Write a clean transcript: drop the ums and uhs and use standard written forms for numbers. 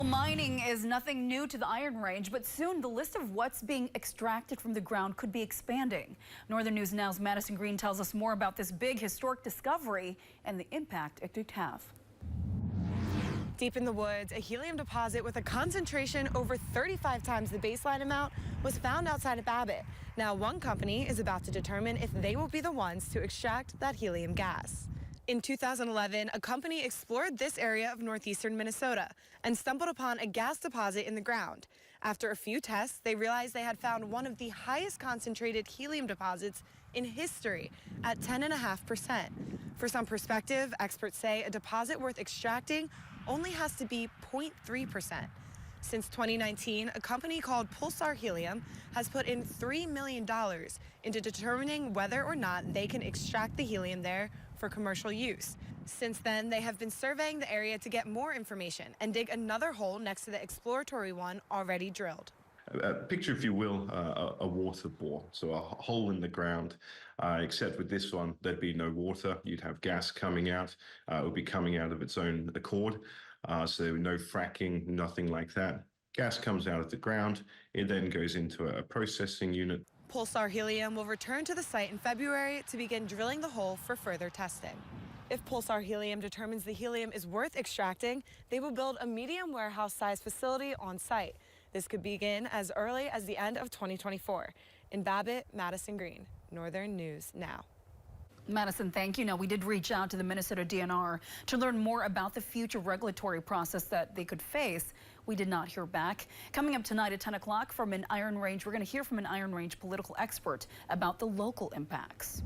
Mining is nothing new to the Iron Range, but soon the list of what's being extracted from the ground could be expanding. Northern News Now's Madison Green tells us more about this big historic discovery and the impact it could have. Deep in the woods, a helium deposit with a concentration over 35 times the baseline amount was found outside of Babbitt. Now, one company is about to determine if they will be the ones to extract that helium gas. In 2011, a company explored this area of northeastern Minnesota and stumbled upon a gas deposit in the ground. After a few tests, they realized they had found one of the highest concentrated helium deposits in history at 10.5%. For some perspective, experts say a deposit worth extracting only has to be 0.3%. Since 2019, a company called Pulsar Helium has put in $3 million into determining whether or not they can extract the helium there for commercial use. Since then, they have been surveying the area to get more information and dig another hole next to the exploratory one already drilled. Picture, if you will, a water bore, so a hole in the ground, except with this one, there'd be no water. You'd have gas coming out. It would be coming out of its own accord. So no fracking, nothing like that. Gas comes out of the ground. It then goes into a processing unit. Pulsar Helium will return to the site in February to begin drilling the hole for further testing. If Pulsar Helium determines the helium is worth extracting, they will build a medium warehouse-sized facility on site. This could begin as early as the end of 2024. In Babbitt, Madison Green, Northern News Now. Madison, thank you. Now, we did reach out to the Minnesota DNR to learn more about the future regulatory process that they could face. We did not hear back. Coming up tonight at 10 o'clock from an Iron Range, we're going to hear from an Iron Range political expert about the local impacts.